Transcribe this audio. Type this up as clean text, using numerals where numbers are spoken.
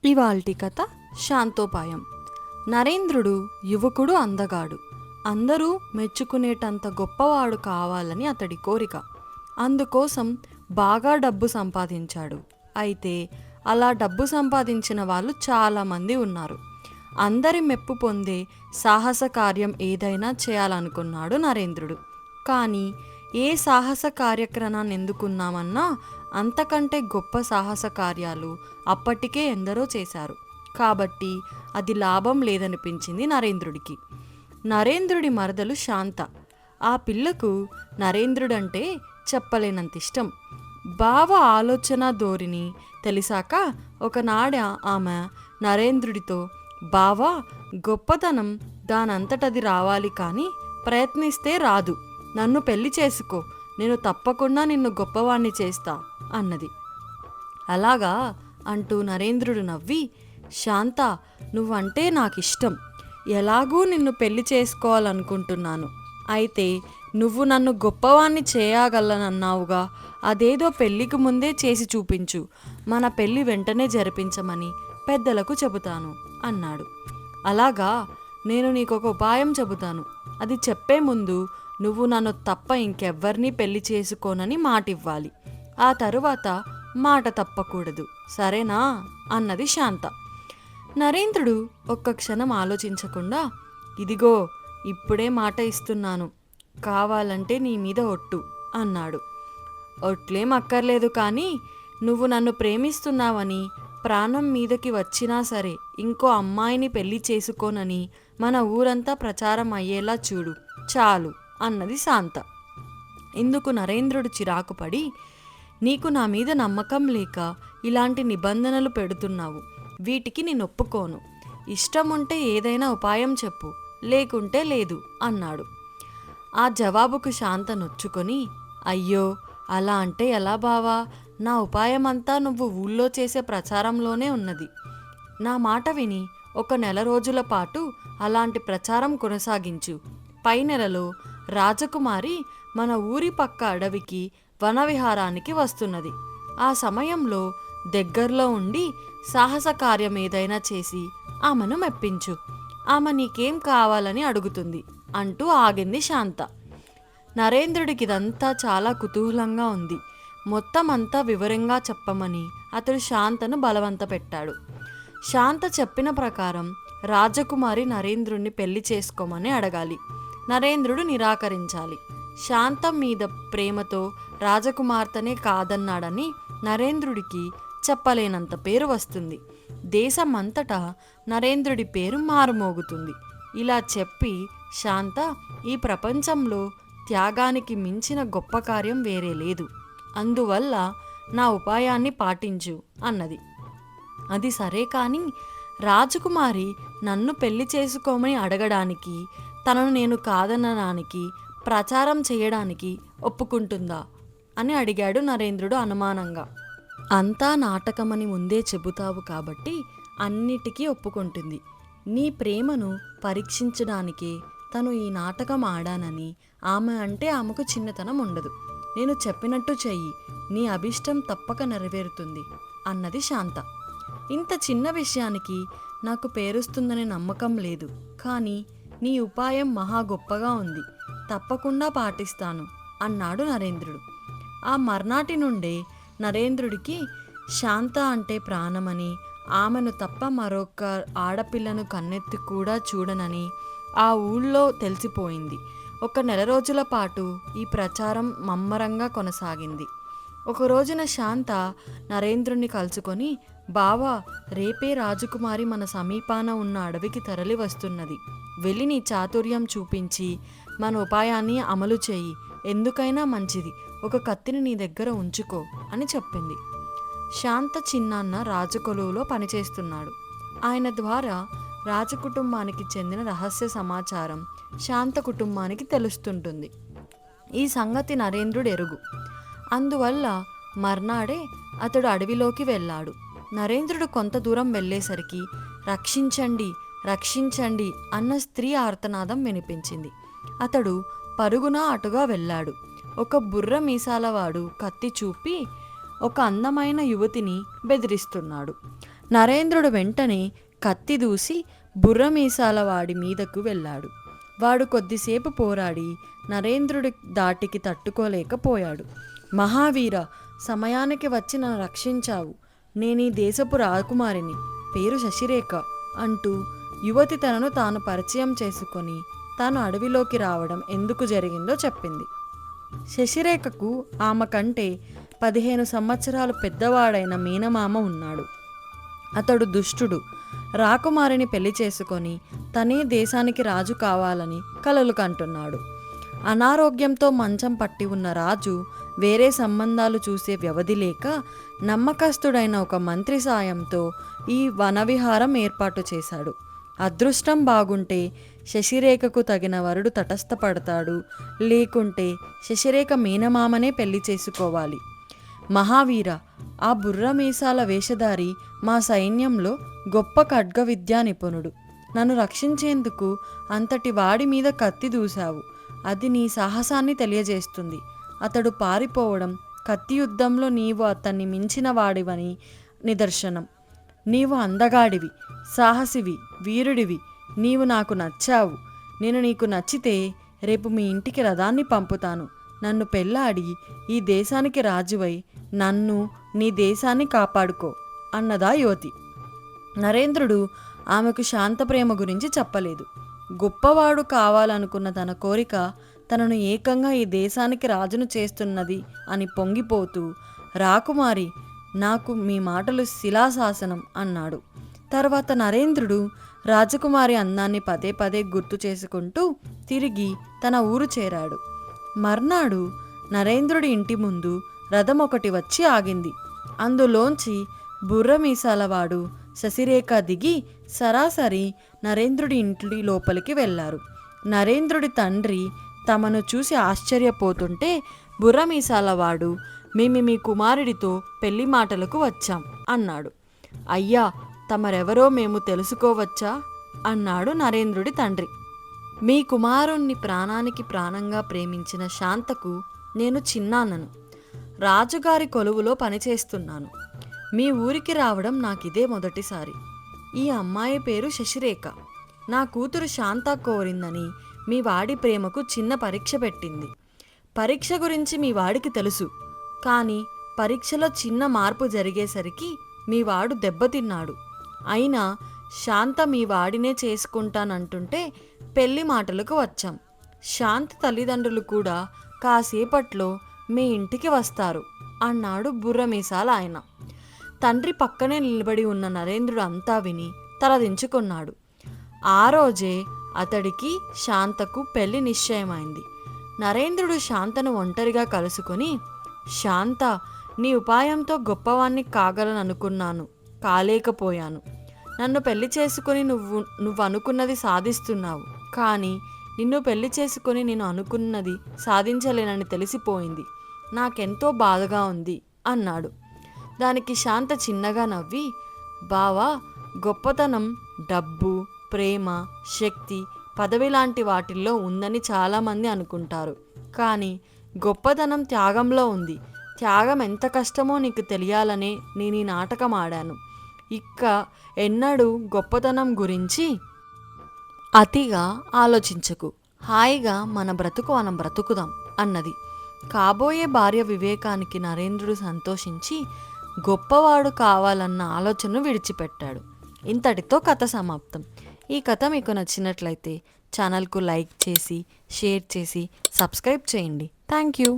ఇవాల్టి కథ శాంతోపాయం. నరేంద్రుడు యువకుడు, అందగాడు. అందరూ మెచ్చుకునేటంత గొప్పవాడు కావాలని అతడి కోరిక. అందుకోసం బాగా డబ్బు సంపాదించాడు. అయితే అలా డబ్బు సంపాదించిన వాళ్ళు చాలామంది ఉన్నారు. అందరి మెప్పు పొందే సాహస కార్యం ఏదైనా చేయాలనుకున్నాడు నరేంద్రుడు. కానీ ఏ సాహస కార్యక్రమాన్ని ఎందుకున్నామన్నా అంతకంటే గొప్ప సాహస కార్యాలు అప్పటికే ఎందరో చేశారు. కాబట్టి అది లాభం లేదనిపించింది నరేంద్రుడికి. నరేంద్రుడి మరదలు శాంత. ఆ పిల్లకు నరేంద్రుడంటే చెప్పలేనంత ఇష్టం. బావ ఆలోచన ధోరణి తెలిసాక ఒకనాడ ఆమె నరేంద్రుడితో, బావా, గొప్పతనం దానంతటది రావాలి కానీ ప్రయత్నిస్తే రాదు. నన్ను పెళ్లి చేసుకో, నేను తప్పకుండా నిన్ను గొప్పవాణ్ణి చేస్తా అన్నది. అలాగా అంటూ నరేంద్రుడు నవ్వి, శాంత, నువ్వంటే నాకిష్టం. ఎలాగూ నిన్ను పెళ్లి చేసుకోవాలనుకుంటున్నాను. అయితే నువ్వు నన్ను గొప్పవాణ్ణి చేయగలనన్నావుగా, అదేదో పెళ్లికి ముందే చేసి చూపించు. మన పెళ్లి వెంటనే జరిపించమని పెద్దలకు చెబుతాను అన్నాడు. అలాగా, నేను నీకొక ఉపాయం చెబుతాను. అది చెప్పే ముందు నువ్వు నన్ను తప్ప ఇంకెవ్వరినీ పెళ్లి చేసుకోనని మాటివ్వాలి. ఆ తరువాత మాట తప్పకూడదు, సరేనా అన్నది శాంత. నరేంద్రుడు ఒక్క క్షణం ఆలోచించకుండా, ఇదిగో ఇప్పుడే మాట ఇస్తున్నాను, కావాలంటే నీ మీద ఒట్టు అన్నాడు. ఒట్లేం అక్కర్లేదు, కానీ నువ్వు నన్ను ప్రేమిస్తున్నావని ప్రాణం మీదకి వచ్చినా సరే ఇంకో అమ్మాయిని పెళ్లి చేసుకోనని మన ఊరంతా ప్రచారం అయ్యేలా చూడు, చాలు అన్నది శాంత. ఇందుకు నరేంద్రుడు చిరాకుపడి, నీకు నా మీద నమ్మకం లేక ఇలాంటి నిబంధనలు పెడుతున్నావు. వీటికి నేను ఒప్పుకోను. ఇష్టం ఉంటే ఏదైనా ఉపాయం చెప్పు, లేకుంటే లేదు అన్నాడు. ఆ జవాబుకు శాంత నొచ్చుకొని, అయ్యో, అలా అంటే ఎలా బావా? నా ఉపాయమంతా నువ్వు ఊళ్ళో చేసే ప్రచారంలోనే ఉన్నది. నా మాట విని 1 నెల రోజుల పాటు అలాంటి ప్రచారం కొనసాగించు. పై నెలలో రాజకుమారి మన ఊరి పక్క అడవికి వనవిహారానికి వస్తున్నది. ఆ సమయంలో దగ్గరలో ఉండి సాహస కార్యం ఏదైనా చేసి ఆమెను మెప్పించు. ఆమె నీకేం కావాలని అడుగుతుంది అంటూ ఆగింది శాంత. నరేంద్రుడికి ఇదంతా చాలా కుతూహలంగా ఉంది. మొత్తం అంతా వివరంగా చెప్పమని అతడు శాంతను బలవంత పెట్టాడు. శాంత చెప్పిన ప్రకారం రాజకుమారి నరేంద్రుడిని పెళ్లి చేసుకోమని అడగాలి. నరేంద్రుడు నిరాకరించాలి. శాంతం మీద ప్రేమతో రాజకుమార్తెనే కాదన్నాడని నరేంద్రుడికి చెప్పలేనంత పేరు వస్తుంది. దేశమంతటా నరేంద్రుడి పేరు మారుమోగుతుంది. ఇలా చెప్పి శాంత, ఈ ప్రపంచంలో త్యాగానికి మించిన గొప్ప కార్యం వేరే లేదు. అందువల్ల నా ఉపాయాన్ని పాటించు అన్నది. అది సరే, కానీ రాజకుమారి నన్ను పెళ్లి చేసుకోమని అడగడానికి, తనను నేను కాదనడానికి, ప్రచారం చేయడానికి ఒప్పుకుంటుందా అని అడిగాడు నరేంద్రుడు అనుమానంగా. అంతా నాటకమని ముందే చెబుతావు కాబట్టి అన్నిటికీ ఒప్పుకుంటుంది. నీ ప్రేమను పరీక్షించడానికే తను ఈ నాటకం ఆడానని, ఆమె అంటే ఆమెకు చిన్నతనం ఉండదు. నేను చెప్పినట్టు చెయ్యి, నీ అభిష్టం తప్పక నెరవేరుతుంది అన్నది శాంత. ఇంత చిన్న విషయానికి నాకు పేరుస్తుందనే నమ్మకం లేదు, కానీ నీ ఉపాయం మహా గొప్పగా ఉంది, తప్పకుండా పాటిస్తాను అన్నాడు నరేంద్రుడు. ఆ మర్నాటి నుండే నరేంద్రుడికి శాంత అంటే ప్రాణమని, ఆమెను తప్ప మరొక ఆడపిల్లను కన్నెత్తి కూడా చూడనని ఆ ఊళ్ళో తెలిసిపోయింది. 1 నెల రోజుల పాటు ఈ ప్రచారం మమ్మరంగా కొనసాగింది. ఒక రోజున శాంత నరేంద్రుణ్ణి కలుసుకొని, బావా, రేపే రాజకుమారి మన సమీపాన ఉన్న అడవికి తరలి వస్తున్నది. వెళ్ళి నీ చాతుర్యం చూపించి మన ఉపాయాన్ని అమలు చేయి. ఎందుకైనా మంచిది, ఒక కత్తిని నీ దగ్గర ఉంచుకో అని చెప్పింది. శాంత చిన్నాన్న రాజకొలువులో పనిచేస్తున్నాడు. ఆయన ద్వారా రాజకుటుంబానికి చెందిన రహస్య సమాచారం శాంత కుటుంబానికి తెలుస్తుంటుంది. ఈ సంగతి నరేంద్రుడు ఎరుగు. అందువల్ల మర్నాడే అతడు అడవిలోకి వెళ్ళాడు. నరేంద్రుడు కొంత దూరం వెళ్ళేసరికి రక్షించండి, రక్షించండి అన్న స్త్రీ ఆర్తనాదం వినిపించింది. అతడు పరుగున అటుగా వెళ్ళాడు. ఒక బుర్ర మీసాలవాడు కత్తి చూపి ఒక అందమైన యువతిని బెదిరిస్తున్నాడు. నరేంద్రుడు వెంటనే కత్తి దూసి బుర్రమీసాల వాడి మీదకు వెళ్ళాడు. వాడు కొద్దిసేపు పోరాడి నరేంద్రుడి దాటికి తట్టుకోలేకపోయాడు. మహావీర, సమయానికి వచ్చి నన్ను రక్షించావు. నేనీ దేశపు రాకుమారిని, పేరు శశిరేఖ అంటూ యువతి తనను తాను పరిచయం చేసుకొని తాను అడవిలోకి రావడం ఎందుకు జరిగిందో చెప్పింది. శశిరేఖకు ఆమె కంటే 15 సంవత్సరాలు పెద్దవాడైన మేనమామ ఉన్నాడు. అతడు దుష్టుడు. రాకుమారిని పెళ్లి చేసుకొని తనే దేశానికి రాజు కావాలని కలలు కంటున్నాడు. అనారోగ్యంతో మంచం పట్టి ఉన్న రాజు వేరే సంబంధాలు చూసే వ్యవధి లేక నమ్మకస్తుడైన ఒక మంత్రి సాయంతో ఈ వనవిహారం ఏర్పాటు చేశాడు. అదృష్టం బాగుంటే శశిరేఖకు తగిన వరుడు తటస్థపడతాడు, లేకుంటే శశిరేఖ మేనమామనే పెళ్లి చేసుకోవాలి. మహావీర, ఆ బుర్రమీసాల వేషధారి మా సైన్యంలో గొప్ప ఖడ్గ విద్యా నిపుణుడు. నన్ను రక్షించేందుకు అంతటి వాడి మీద కత్తి దూశావు. అది నీ సాహసాన్ని తెలియజేస్తుంది. అతడు పారిపోవడం కత్తి యుద్ధంలో నీవు అతన్ని మించిన వాడివని నిదర్శనం. నీవు అందగాడివి, సాహసివి, వీరుడివి. నీవు నాకు నచ్చావు. నేను నీకు నచ్చితే రేపు మీ ఇంటికి రథాన్ని పంపుతాను. నన్ను పెళ్ళాడి ఈ దేశానికి రాజువై నన్ను, నీ దేశాన్ని కాపాడుకో అన్నదా యువతి. నరేంద్రుడు ఆమెకు శాంత ప్రేమ గురించి చెప్పలేదు. గొప్పవాడు కావాలనుకున్న తన కోరిక తనను ఏకంగా ఈ దేశానికి రాజును చేస్తున్నది అని పొంగిపోతూ, రాకుమారి, నాకు మీ మాటలు శిలాశాసనం అన్నాడు. తర్వాత నరేంద్రుడు రాజకుమారి అందాన్ని పదే పదే గుర్తు చేసుకుంటూ తిరిగి తన ఊరు చేరాడు. మర్నాడు నరేంద్రుడి ఇంటి ముందు రథం ఒకటి వచ్చి ఆగింది. అందులోంచి బుర్రమీసాలవాడు శశిరేఖ దిగి సరాసరి నరేంద్రుడి ఇంటి లోపలికి వెళ్ళారు. నరేంద్రుడి తండ్రి తమను చూసి ఆశ్చర్యపోతుంటే బుర్రమీసాలవాడు, మేము మీ కుమారుడితో పెళ్లి మాటలకు వచ్చాం అన్నాడు. అయ్యా, తమరెవరో మేము తెలుసుకోవచ్చా అన్నాడు నరేంద్రుడి తండ్రి. మీ కుమారుణ్ణి ప్రాణానికి ప్రాణంగా ప్రేమించిన శాంతకు నేను చిన్నాన్నను. రాజుగారి కొలువులో పనిచేస్తున్నాను. మీ ఊరికి రావడం నాకిదే మొదటిసారి. ఈ అమ్మాయి పేరు శశిరేఖ. నా కూతురు శాంత కోరిందని మీ వాడి ప్రేమకు చిన్న పరీక్ష పెట్టింది. పరీక్ష గురించి మీ వాడికి తెలుసు, కానీ పరీక్షలో చిన్న మార్పు జరిగేసరికి మీ వాడు దెబ్బతిన్నాడు. అయినా శాంత మీ వాడినే చేసుకుంటానంటుంటే పెళ్లి మాటలకు వచ్చాం. శాంత తల్లిదండ్రులు కూడా కాసేపట్లో మీ ఇంటికి వస్తారు అన్నాడు బుర్రమీసాల ఆయన. తండ్రి పక్కనే నిలబడి ఉన్న నరేంద్రుడు అంతా విని తలదించుకున్నాడు. ఆ రోజే అతడికి శాంతకు పెళ్లి నిశ్చయమైంది. నరేంద్రుడు శాంతను ఒంటరిగా కలుసుకొని, శాంత, నీ ఉపాయంతో గొప్పవాణ్ణి కాగలననుకున్నాను, కాలేకపోయాను. నన్ను పెళ్లి చేసుకుని నువ్వు అనుకున్నది సాధిస్తున్నావు, కానీ నిన్ను పెళ్లి చేసుకుని నేను అనుకున్నది సాధించలేనని తెలిసిపోయింది. నాకెంతో బాధగా ఉంది అన్నాడు. దానికి శాంత చిన్నగా నవ్వి, బావా, గొప్పతనం డబ్బు, ప్రేమ, శక్తి, పదవి లాంటి వాటిల్లో ఉందని చాలామంది అనుకుంటారు. కానీ గొప్పతనం త్యాగంలో ఉంది. త్యాగం ఎంత కష్టమో నీకు తెలియాలనే నేను ఈ నాటకం ఆడాను. ఇక ఎన్నడూ గొప్పతనం గురించి అతిగా ఆలోచించకు. హాయిగా మన బ్రతుకు మనం బ్రతుకుదాం అన్నది. కాబోయే భార్య వివేకానికి నరేంద్రుడు సంతోషించి గొప్పవాడు కావాలన్న ఆలోచనను విడిచిపెట్టాడు. ఇంతటితో కథ సమాప్తం. ఈ కథ మీకు నచ్చినట్లయితే ఛానల్కు లైక్ చేసి, షేర్ చేసి, సబ్స్క్రైబ్ చేయండి. Thank you.